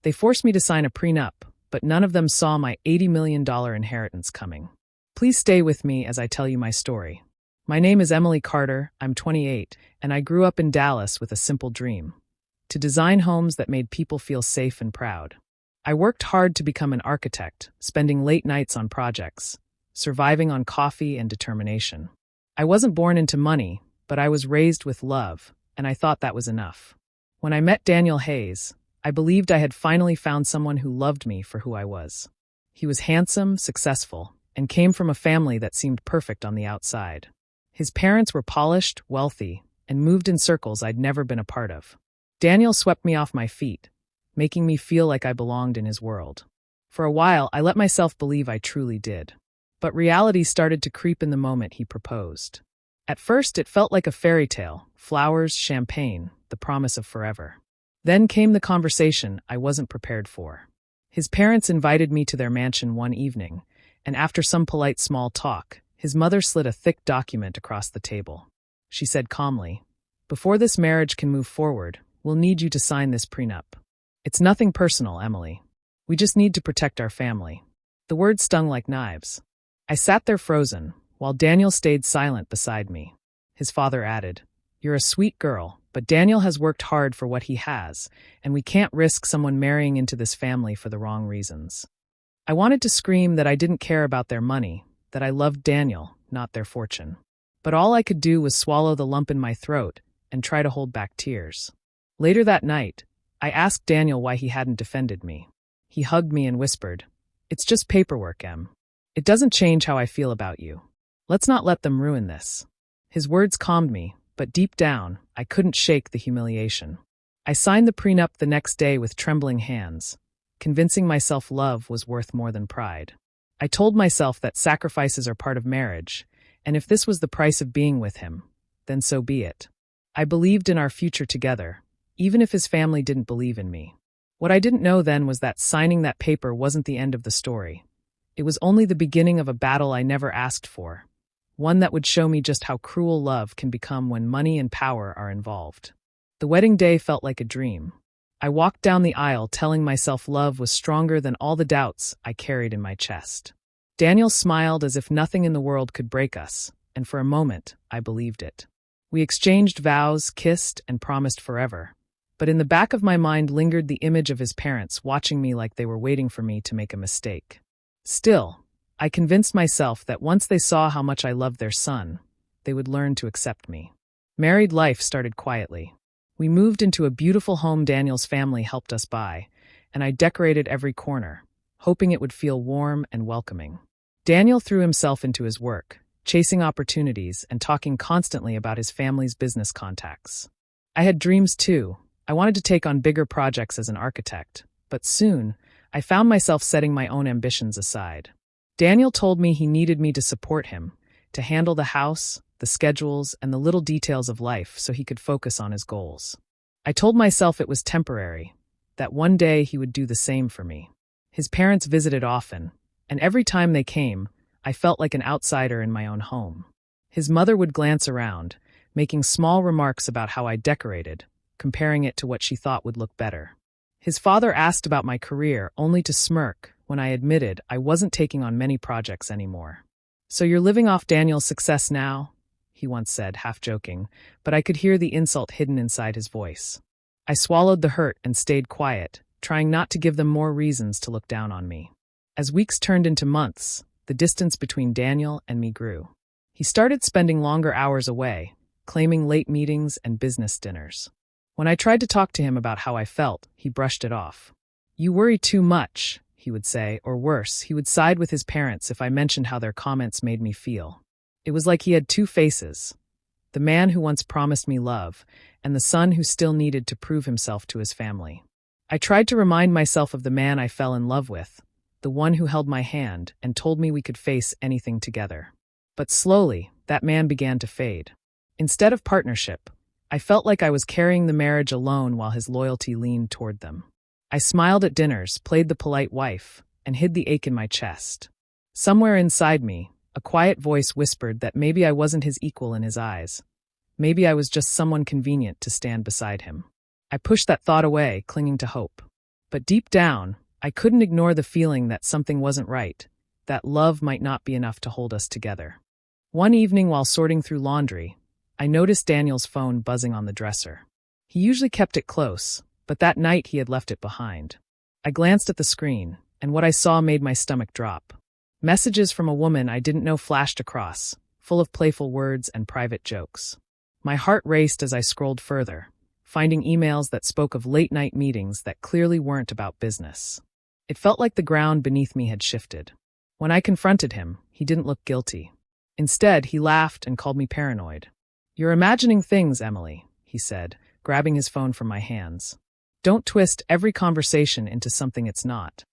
They forced me to sign a prenup, but none of them saw my $80 million inheritance coming. Please stay with me as I tell you my story. My name is Emily Carter, I'm 28, and I grew up in Dallas with a simple dream: to design homes that made people feel safe and proud. I worked hard to become an architect, spending late nights on projects, surviving on coffee and determination. I wasn't born into money, but I was raised with love, and I thought that was enough. When I met Daniel Hayes, I believed I had finally found someone who loved me for who I was. He was handsome, successful, and came from a family that seemed perfect on the outside. His parents were polished, wealthy, and moved in circles I'd never been a part of. Daniel swept me off my feet, making me feel like I belonged in his world. For a while, I let myself believe I truly did. But reality started to creep in the moment he proposed. At first, it felt like a fairy tale: flowers, champagne, the promise of forever. Then came the conversation I wasn't prepared for. His parents invited me to their mansion one evening, and after some polite small talk, his mother slid a thick document across the table. She said calmly, "Before this marriage can move forward, we'll need you to sign this prenup. It's nothing personal, Emily. We just need to protect our family." The words stung like knives. I sat there frozen, while Daniel stayed silent beside me. His father added, "You're a sweet girl, but Daniel has worked hard for what he has, and we can't risk someone marrying into this family for the wrong reasons." I wanted to scream that I didn't care about their money, that I loved Daniel, not their fortune. But all I could do was swallow the lump in my throat and try to hold back tears. Later that night, I asked Daniel why he hadn't defended me. He hugged me and whispered, "It's just paperwork, Em. It doesn't change how I feel about you. Let's not let them ruin this." His words calmed me, but deep down, I couldn't shake the humiliation. I signed the prenup the next day with trembling hands, convincing myself love was worth more than pride. I told myself that sacrifices are part of marriage, and if this was the price of being with him, then so be it. I believed in our future together, even if his family didn't believe in me. What I didn't know then was that signing that paper wasn't the end of the story. It was only the beginning of a battle I never asked for, one that would show me just how cruel love can become when money and power are involved. The wedding day felt like a dream. I walked down the aisle telling myself love was stronger than all the doubts I carried in my chest. Daniel smiled as if nothing in the world could break us, and for a moment, I believed it. We exchanged vows, kissed, and promised forever. But in the back of my mind lingered the image of his parents watching me like they were waiting for me to make a mistake. Still, I convinced myself that once they saw how much I loved their son, they would learn to accept me. Married life started quietly. We moved into a beautiful home Daniel's family helped us buy, and I decorated every corner, hoping it would feel warm and welcoming. Daniel threw himself into his work, chasing opportunities and talking constantly about his family's business contacts. I had dreams too. I wanted to take on bigger projects as an architect, but soon, I found myself setting my own ambitions aside. Daniel told me he needed me to support him, to handle the house, the schedules, and the little details of life so he could focus on his goals. I told myself it was temporary, that one day he would do the same for me. His parents visited often, and every time they came, I felt like an outsider in my own home. His mother would glance around, making small remarks about how I decorated, comparing it to what she thought would look better. His father asked about my career only to smirk when I admitted I wasn't taking on many projects anymore. "So you're living off Daniel's success now?" he once said, half joking, but I could hear the insult hidden inside his voice. I swallowed the hurt and stayed quiet, trying not to give them more reasons to look down on me. As weeks turned into months, the distance between Daniel and me grew. He started spending longer hours away, claiming late meetings and business dinners. When I tried to talk to him about how I felt, he brushed it off. "You worry too much," he would say, or worse, he would side with his parents if I mentioned how their comments made me feel. It was like he had two faces: the man who once promised me love, and the son who still needed to prove himself to his family. I tried to remind myself of the man I fell in love with, the one who held my hand and told me we could face anything together. But slowly, that man began to fade. Instead of partnership, I felt like I was carrying the marriage alone while his loyalty leaned toward them. I smiled at dinners, played the polite wife, and hid the ache in my chest. Somewhere inside me, a quiet voice whispered that maybe I wasn't his equal in his eyes. Maybe I was just someone convenient to stand beside him. I pushed that thought away, clinging to hope. But deep down, I couldn't ignore the feeling that something wasn't right, that love might not be enough to hold us together. One evening while sorting through laundry, I noticed Daniel's phone buzzing on the dresser. He usually kept it close, but that night he had left it behind. I glanced at the screen, and what I saw made my stomach drop. Messages from a woman I didn't know flashed across, full of playful words and private jokes. My heart raced as I scrolled further, finding emails that spoke of late-night meetings that clearly weren't about business. It felt like the ground beneath me had shifted. When I confronted him, he didn't look guilty. Instead, he laughed and called me paranoid. "You're imagining things, Emily," he said, grabbing his phone from my hands. "Don't twist every conversation into something it's not."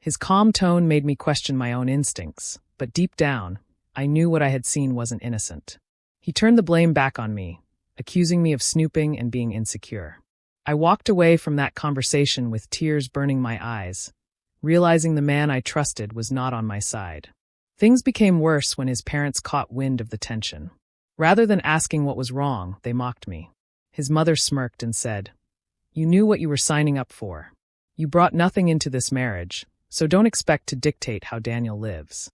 His calm tone made me question my own instincts, but deep down, I knew what I had seen wasn't innocent. He turned the blame back on me, accusing me of snooping and being insecure. I walked away from that conversation with tears burning my eyes, realizing the man I trusted was not on my side. Things became worse when his parents caught wind of the tension. Rather than asking what was wrong, they mocked me. His mother smirked and said, "You knew what you were signing up for. You brought nothing into this marriage, so don't expect to dictate how Daniel lives."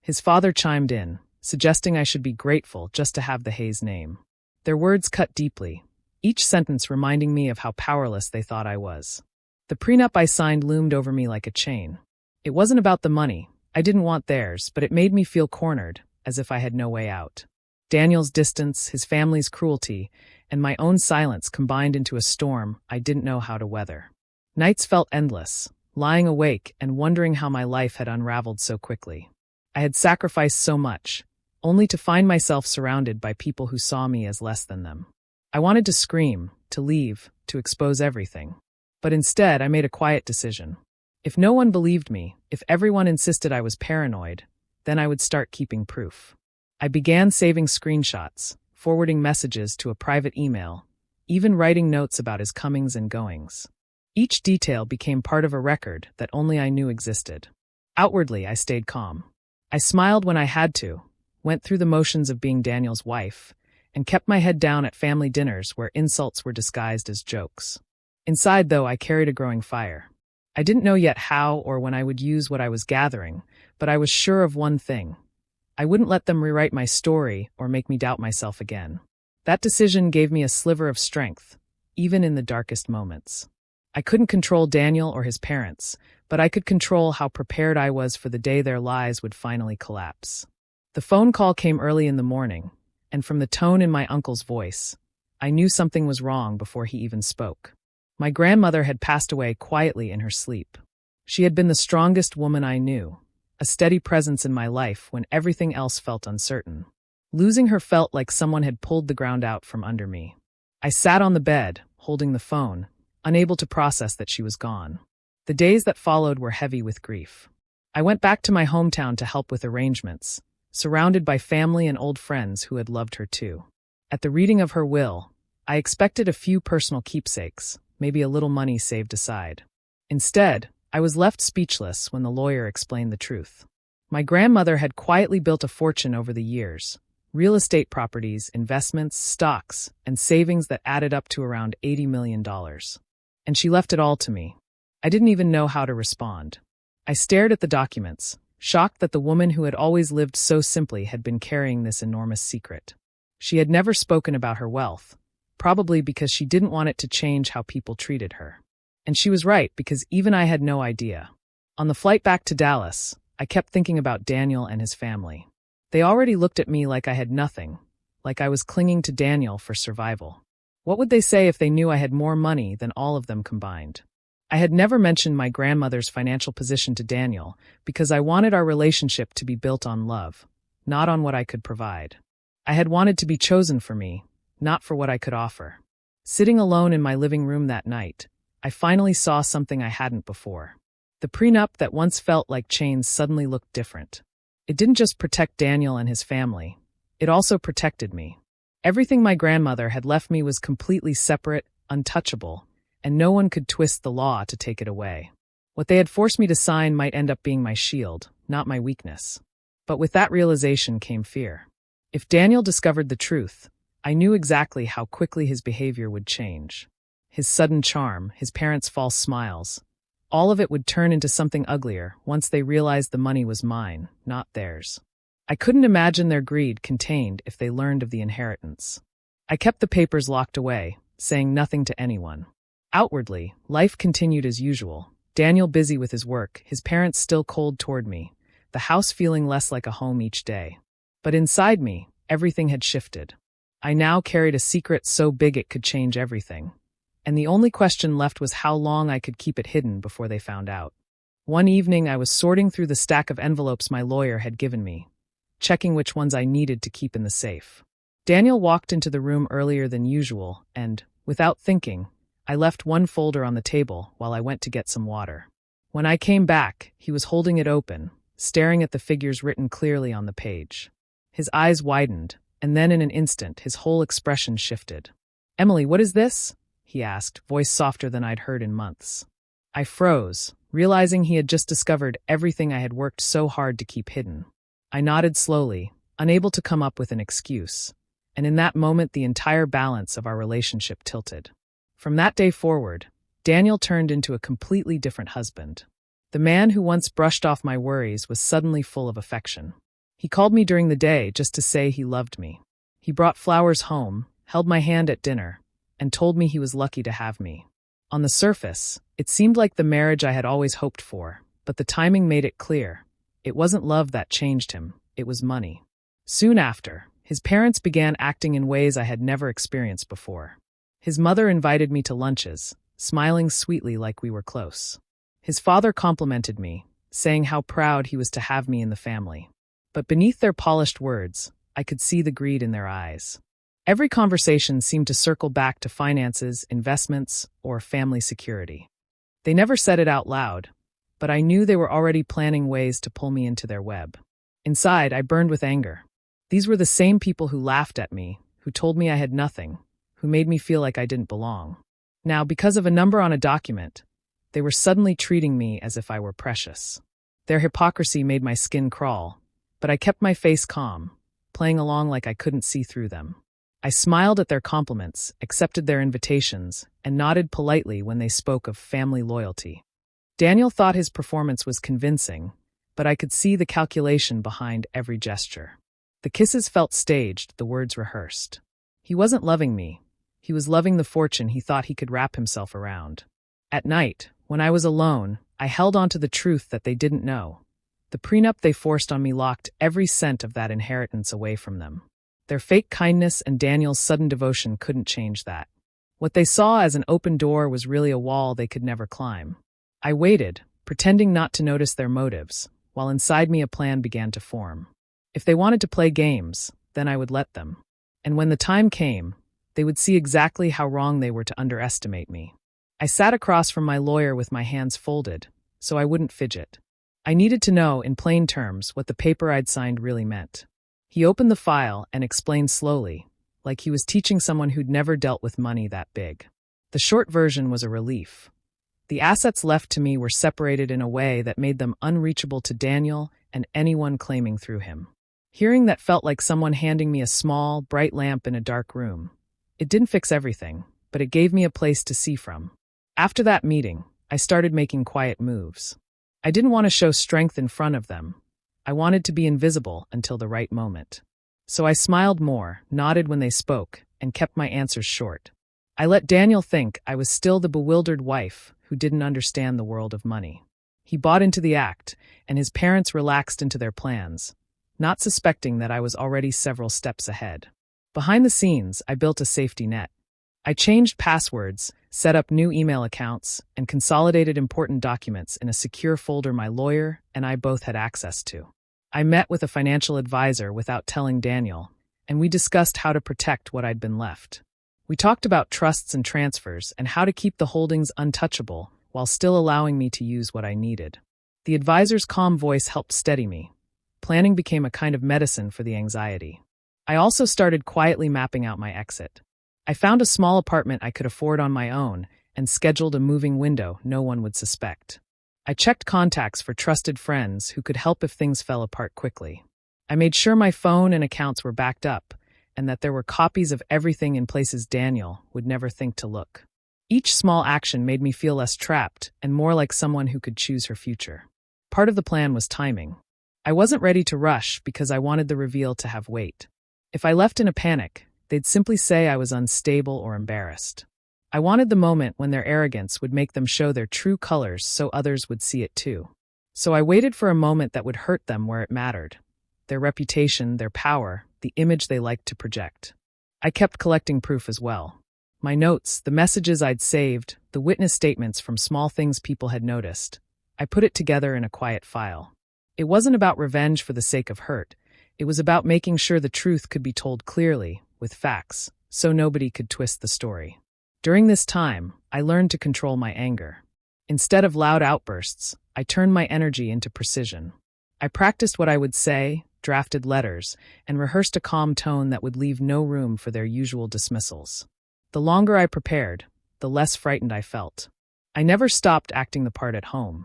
His father chimed in, suggesting I should be grateful just to have the Hayes name. Their words cut deeply, each sentence reminding me of how powerless they thought I was. The prenup I signed loomed over me like a chain. It wasn't about the money. I didn't want theirs, but it made me feel cornered, as if I had no way out. Daniel's distance, his family's cruelty, and my own silence combined into a storm I didn't know how to weather. Nights felt endless, lying awake and wondering how my life had unraveled so quickly. I had sacrificed so much, only to find myself surrounded by people who saw me as less than them. I wanted to scream, to leave, to expose everything. But instead, I made a quiet decision. If no one believed me, if everyone insisted I was paranoid, then I would start keeping proof. I began saving screenshots, forwarding messages to a private email, even writing notes about his comings and goings. Each detail became part of a record that only I knew existed. Outwardly, I stayed calm. I smiled when I had to, went through the motions of being Daniel's wife, and kept my head down at family dinners where insults were disguised as jokes. Inside, though, I carried a growing fire. I didn't know yet how or when I would use what I was gathering, but I was sure of one thing. I wouldn't let them rewrite my story or make me doubt myself again. That decision gave me a sliver of strength, even in the darkest moments. I couldn't control Daniel or his parents, but I could control how prepared I was for the day their lives would finally collapse. The phone call came early in the morning, and from the tone in my uncle's voice, I knew something was wrong before he even spoke. My grandmother had passed away quietly in her sleep. She had been the strongest woman I knew, a steady presence in my life when everything else felt uncertain. Losing her felt like someone had pulled the ground out from under me. I sat on the bed, holding the phone, unable to process that she was gone. The days that followed were heavy with grief. I went back to my hometown to help with arrangements, surrounded by family and old friends who had loved her too. At the reading of her will, I expected a few personal keepsakes, maybe a little money saved aside. Instead, I was left speechless when the lawyer explained the truth. My grandmother had quietly built a fortune over the years, real estate properties, investments, stocks, and savings that added up to around $80 million. And she left it all to me. I didn't even know how to respond. I stared at the documents, shocked that the woman who had always lived so simply had been carrying this enormous secret. She had never spoken about her wealth, probably because she didn't want it to change how people treated her. And she was right, because even I had no idea. On the flight back to Dallas, I kept thinking about Daniel and his family. They already looked at me like I had nothing, like I was clinging to Daniel for survival. What would they say if they knew I had more money than all of them combined? I had never mentioned my grandmother's financial position to Daniel because I wanted our relationship to be built on love, not on what I could provide. I had wanted to be chosen for me, not for what I could offer. Sitting alone in my living room that night, I finally saw something I hadn't before. The prenup that once felt like chains suddenly looked different. It didn't just protect Daniel and his family, it also protected me. Everything my grandmother had left me was completely separate, untouchable, and no one could twist the law to take it away. What they had forced me to sign might end up being my shield, not my weakness. But with that realization came fear. If Daniel discovered the truth, I knew exactly how quickly his behavior would change. His sudden charm, his parents' false smiles, All of it would turn into something uglier once they realized the money was mine, not theirs. I couldn't imagine their greed contained if they learned of the inheritance. I kept the papers locked away, saying nothing to anyone. Outwardly, life continued as usual. Daniel busy with his work, his parents still cold toward me, the house feeling less like a home each day. But inside me, everything had shifted. I now carried a secret so big it could change everything. And the only question left was how long I could keep it hidden before they found out. One evening I was sorting through the stack of envelopes my lawyer had given me, checking which ones I needed to keep in the safe. Daniel walked into the room earlier than usual, and, without thinking, I left one folder on the table while I went to get some water. When I came back, he was holding it open, staring at the figures written clearly on the page. His eyes widened, and then in an instant his whole expression shifted. "Emily, what is this?" he asked, voice softer than I'd heard in months. I froze, realizing he had just discovered everything I had worked so hard to keep hidden. I nodded slowly, unable to come up with an excuse. And in that moment the entire balance of our relationship tilted. From that day forward, Daniel turned into a completely different husband. The man who once brushed off my worries was suddenly full of affection. He called me during the day just to say he loved me. He brought flowers home, held my hand at dinner, and told me he was lucky to have me. On the surface, it seemed like the marriage I had always hoped for, but the timing made it clear. It wasn't love that changed him, it was money. Soon after, his parents began acting in ways I had never experienced before. His mother invited me to lunches, smiling sweetly like we were close. His father complimented me, saying how proud he was to have me in the family. But beneath their polished words, I could see the greed in their eyes. Every conversation seemed to circle back to finances, investments, or family security. They never said it out loud, but I knew they were already planning ways to pull me into their web. Inside, I burned with anger. These were the same people who laughed at me, who told me I had nothing, who made me feel like I didn't belong. Now, because of a number on a document, they were suddenly treating me as if I were precious. Their hypocrisy made my skin crawl, but I kept my face calm, playing along like I couldn't see through them. I smiled at their compliments, accepted their invitations, and nodded politely when they spoke of family loyalty. Daniel thought his performance was convincing, but I could see the calculation behind every gesture. The kisses felt staged, the words rehearsed. He wasn't loving me. He was loving the fortune he thought he could wrap himself around. At night, when I was alone, I held on to the truth that they didn't know. The prenup they forced on me locked every cent of that inheritance away from them. Their fake kindness and Daniel's sudden devotion couldn't change that. What they saw as an open door was really a wall they could never climb. I waited, pretending not to notice their motives, while inside me a plan began to form. If they wanted to play games, then I would let them. And when the time came, they would see exactly how wrong they were to underestimate me. I sat across from my lawyer with my hands folded, so I wouldn't fidget. I needed to know, in plain terms, what the paper I'd signed really meant. He opened the file and explained slowly, like he was teaching someone who'd never dealt with money that big. The short version was a relief. The assets left to me were separated in a way that made them unreachable to Daniel and anyone claiming through him. Hearing that felt like someone handing me a small, bright lamp in a dark room. It didn't fix everything, but it gave me a place to see from. After that meeting, I started making quiet moves. I didn't want to show strength in front of them. I wanted to be invisible until the right moment. So I smiled more, nodded when they spoke, and kept my answers short. I let Daniel think I was still the bewildered wife who didn't understand the world of money. He bought into the act, and his parents relaxed into their plans, not suspecting that I was already several steps ahead. Behind the scenes, I built a safety net. I changed passwords, set up new email accounts, and consolidated important documents in a secure folder my lawyer and I both had access to. I met with a financial advisor without telling Daniel, and we discussed how to protect what I'd been left. We talked about trusts and transfers and how to keep the holdings untouchable while still allowing me to use what I needed. The advisor's calm voice helped steady me. Planning became a kind of medicine for the anxiety. I also started quietly mapping out my exit. I found a small apartment I could afford on my own and scheduled a moving window no one would suspect. I checked contacts for trusted friends who could help if things fell apart quickly. I made sure my phone and accounts were backed up and that there were copies of everything in places Daniel would never think to look. Each small action made me feel less trapped and more like someone who could choose her future. Part of the plan was timing. I wasn't ready to rush because I wanted the reveal to have weight. If I left in a panic, they'd simply say I was unstable or embarrassed. I wanted the moment when their arrogance would make them show their true colors so others would see it too. So I waited for a moment that would hurt them where it mattered. Their reputation, their power, the image they liked to project. I kept collecting proof as well. My notes, the messages I'd saved, the witness statements from small things people had noticed. I put it together in a quiet file. It wasn't about revenge for the sake of hurt. It was about making sure the truth could be told clearly, with facts, so nobody could twist the story. During this time, I learned to control my anger. Instead of loud outbursts, I turned my energy into precision. I practiced what I would say, drafted letters, and rehearsed a calm tone that would leave no room for their usual dismissals. The longer I prepared, the less frightened I felt. I never stopped acting the part at home.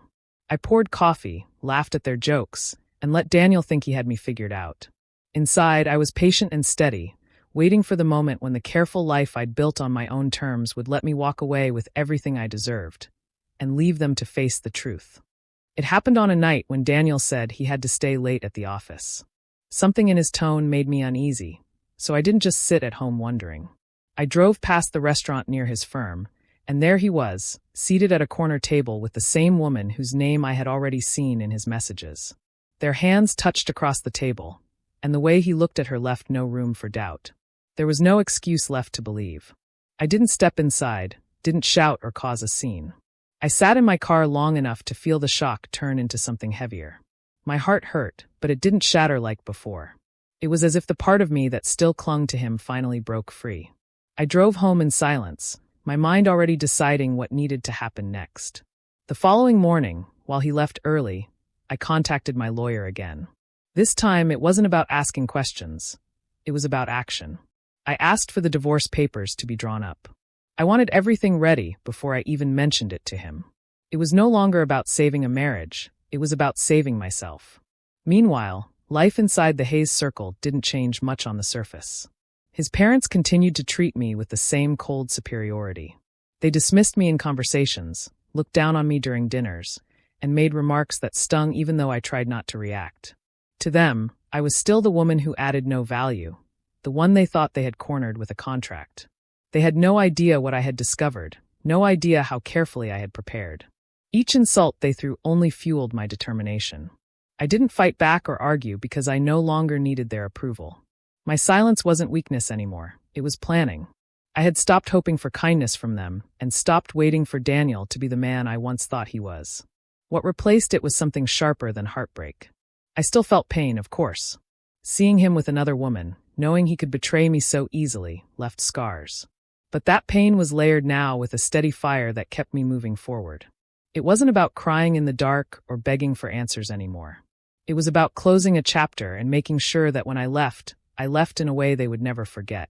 I poured coffee, laughed at their jokes, and let Daniel think he had me figured out. Inside, I was patient and steady, waiting for the moment when the careful life I'd built on my own terms would let me walk away with everything I deserved, and leave them to face the truth. It happened on a night when Daniel said he had to stay late at the office. Something in his tone made me uneasy, so I didn't just sit at home wondering. I drove past the restaurant near his firm, and there he was, seated at a corner table with the same woman whose name I had already seen in his messages. Their hands touched across the table, and the way he looked at her left no room for doubt. There was no excuse left to believe. I didn't step inside, didn't shout or cause a scene. I sat in my car long enough to feel the shock turn into something heavier. My heart hurt, but it didn't shatter like before. It was as if the part of me that still clung to him finally broke free. I drove home in silence, my mind already deciding what needed to happen next. The following morning, while he left early, I contacted my lawyer again. This time, it wasn't about asking questions. It was about action. I asked for the divorce papers to be drawn up. I wanted everything ready before I even mentioned it to him. It was no longer about saving a marriage. It was about saving myself. Meanwhile, life inside the Hayes circle didn't change much on the surface. His parents continued to treat me with the same cold superiority. They dismissed me in conversations, looked down on me during dinners, and made remarks that stung even though I tried not to react. To them, I was still the woman who added no value, the one they thought they had cornered with a contract. They had no idea what I had discovered, no idea how carefully I had prepared. Each insult they threw only fueled my determination. I didn't fight back or argue because I no longer needed their approval. My silence wasn't weakness anymore, it was planning. I had stopped hoping for kindness from them and stopped waiting for Daniel to be the man I once thought he was. What replaced it was something sharper than heartbreak. I still felt pain, of course. Seeing him with another woman, knowing he could betray me so easily, left scars. But that pain was layered now with a steady fire that kept me moving forward. It wasn't about crying in the dark or begging for answers anymore. It was about closing a chapter and making sure that when I left in a way they would never forget.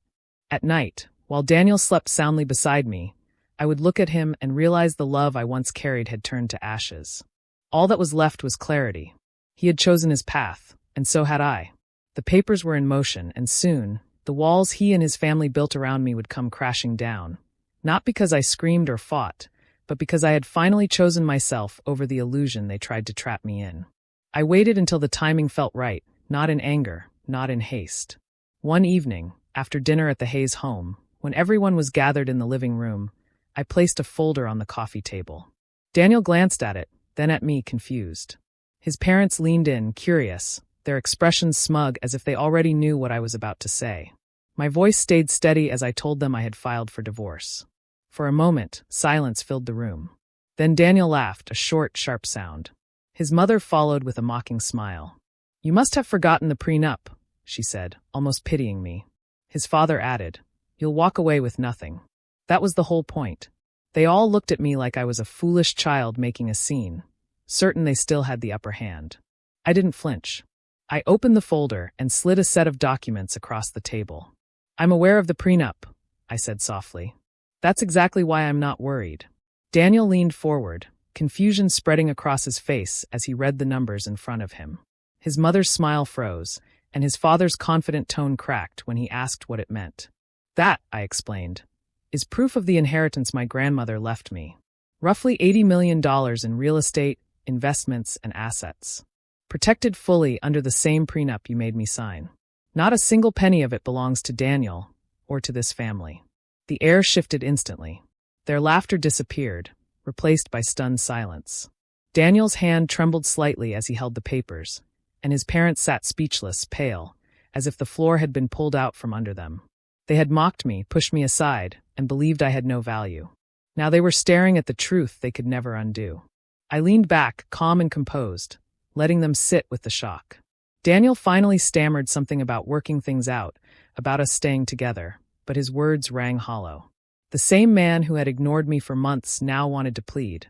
At night, while Daniel slept soundly beside me, I would look at him and realize the love I once carried had turned to ashes. All that was left was clarity. He had chosen his path, and so had I. The papers were in motion, and soon, the walls he and his family built around me would come crashing down. Not because I screamed or fought, but because I had finally chosen myself over the illusion they tried to trap me in. I waited until the timing felt right, not in anger, not in haste. One evening, after dinner at the Hayes home, when everyone was gathered in the living room, I placed a folder on the coffee table. Daniel glanced at it, then at me, confused. His parents leaned in, curious, their expressions smug as if they already knew what I was about to say. My voice stayed steady as I told them I had filed for divorce. For a moment, silence filled the room. Then Daniel laughed, a short, sharp sound. His mother followed with a mocking smile. "You must have forgotten the prenup," she said, almost pitying me. His father added, "You'll walk away with nothing." That was the whole point. They all looked at me like I was a foolish child making a scene, certain they still had the upper hand. I didn't flinch. I opened the folder and slid a set of documents across the table. "I'm aware of the prenup," I said softly. "That's exactly why I'm not worried." Daniel leaned forward, confusion spreading across his face as he read the numbers in front of him. His mother's smile froze, and his father's confident tone cracked when he asked what it meant. "That," I explained, is proof of the inheritance my grandmother left me. Roughly $80 million in real estate, investments, and assets. Protected fully under the same prenup you made me sign. Not a single penny of it belongs to Daniel or to this family. The air shifted instantly. Their laughter disappeared, replaced by stunned silence. Daniel's hand trembled slightly as he held the papers, and his parents sat speechless, pale, as if the floor had been pulled out from under them. They had mocked me, pushed me aside, and believed I had no value. Now they were staring at the truth they could never undo. I leaned back, calm and composed, letting them sit with the shock. Daniel finally stammered something about working things out, about us staying together, but his words rang hollow. The same man who had ignored me for months now wanted to plead,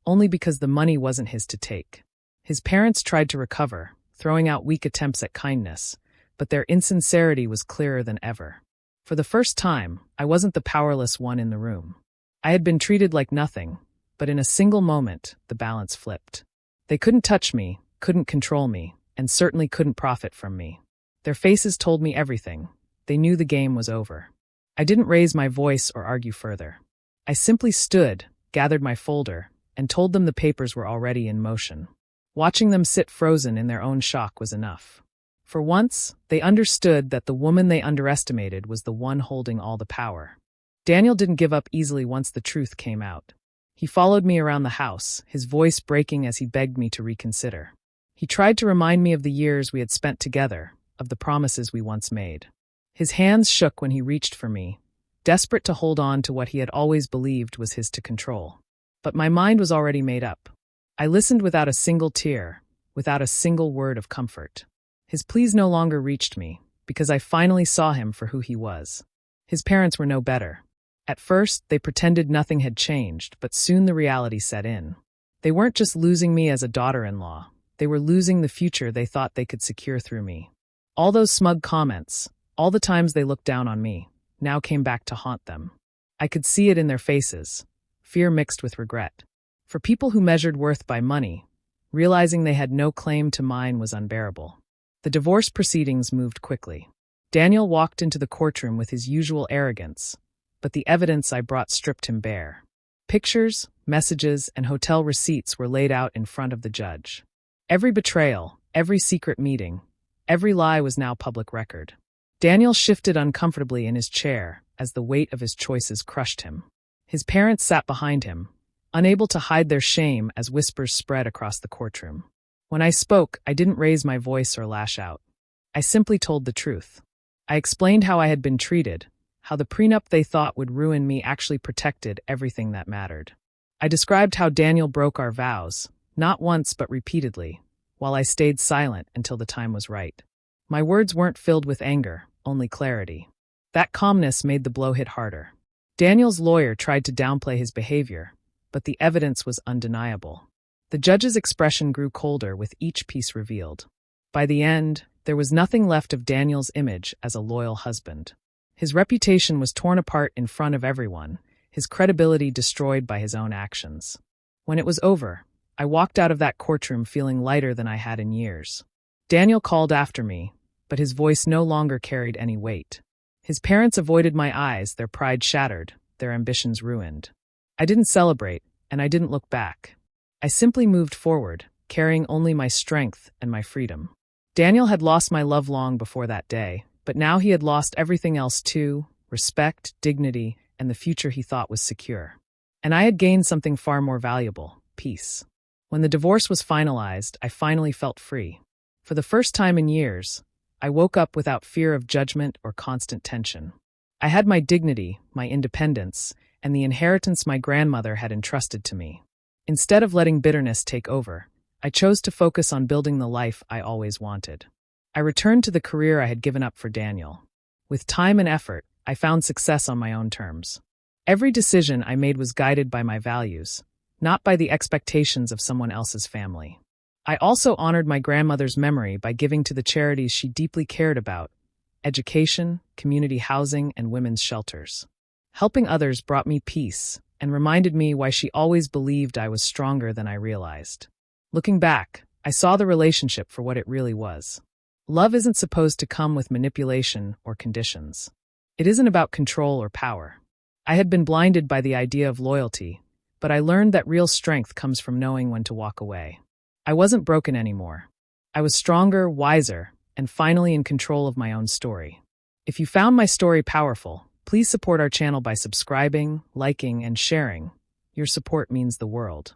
only because the money wasn't his to take. His parents tried to recover, throwing out weak attempts at kindness, but their insincerity was clearer than ever. For the first time, I wasn't the powerless one in the room. I had been treated like nothing, but in a single moment, the balance flipped. They couldn't touch me, couldn't control me, and certainly couldn't profit from me. Their faces told me everything. They knew the game was over. I didn't raise my voice or argue further. I simply stood, gathered my folder, and told them the papers were already in motion. Watching them sit frozen in their own shock was enough. For once, they understood that the woman they underestimated was the one holding all the power. Daniel didn't give up easily once the truth came out. He followed me around the house, his voice breaking as he begged me to reconsider. He tried to remind me of the years we had spent together, of the promises we once made. His hands shook when he reached for me, desperate to hold on to what he had always believed was his to control. But my mind was already made up. I listened without a single tear, without a single word of comfort. His pleas no longer reached me, because I finally saw him for who he was. His parents were no better. At first, they pretended nothing had changed, but soon the reality set in. They weren't just losing me as a daughter-in-law. They were losing the future they thought they could secure through me. All those smug comments, all the times they looked down on me, now came back to haunt them. I could see it in their faces, fear mixed with regret. For people who measured worth by money, realizing they had no claim to mine was unbearable. The divorce proceedings moved quickly. Daniel walked into the courtroom with his usual arrogance, but the evidence I brought stripped him bare. Pictures, messages, and hotel receipts were laid out in front of the judge. Every betrayal, every secret meeting, every lie was now public record. Daniel shifted uncomfortably in his chair as the weight of his choices crushed him. His parents sat behind him, unable to hide their shame as whispers spread across the courtroom. When I spoke, I didn't raise my voice or lash out. I simply told the truth. I explained how I had been treated, how the prenup they thought would ruin me actually protected everything that mattered. I described how Daniel broke our vows, not once but repeatedly, while I stayed silent until the time was right. My words weren't filled with anger, only clarity. That calmness made the blow hit harder. Daniel's lawyer tried to downplay his behavior, but the evidence was undeniable. The judge's expression grew colder with each piece revealed. By the end, there was nothing left of Daniel's image as a loyal husband. His reputation was torn apart in front of everyone, his credibility destroyed by his own actions. When it was over, I walked out of that courtroom feeling lighter than I had in years. Daniel called after me, but his voice no longer carried any weight. His parents avoided my eyes, their pride shattered, their ambitions ruined. I didn't celebrate, and I didn't look back. I simply moved forward, carrying only my strength and my freedom. Daniel had lost my love long before that day, but now he had lost everything else too: respect, dignity, and the future he thought was secure. And I had gained something far more valuable: peace. When the divorce was finalized, I finally felt free. For the first time in years, I woke up without fear of judgment or constant tension. I had my dignity, my independence, and the inheritance my grandmother had entrusted to me. Instead of letting bitterness take over, I chose to focus on building the life I always wanted. I returned to the career I had given up for Daniel. With time and effort, I found success on my own terms. Every decision I made was guided by my values, not by the expectations of someone else's family. I also honored my grandmother's memory by giving to the charities she deeply cared about: education, community housing, and women's shelters. Helping others brought me peace and reminded me why she always believed I was stronger than I realized. Looking back, I saw the relationship for what it really was. Love isn't supposed to come with manipulation or conditions. It isn't about control or power. I had been blinded by the idea of loyalty, but I learned that real strength comes from knowing when to walk away. I wasn't broken anymore. I was stronger, wiser, and finally in control of my own story. If you found my story powerful, please support our channel by subscribing, liking, and sharing. Your support means the world.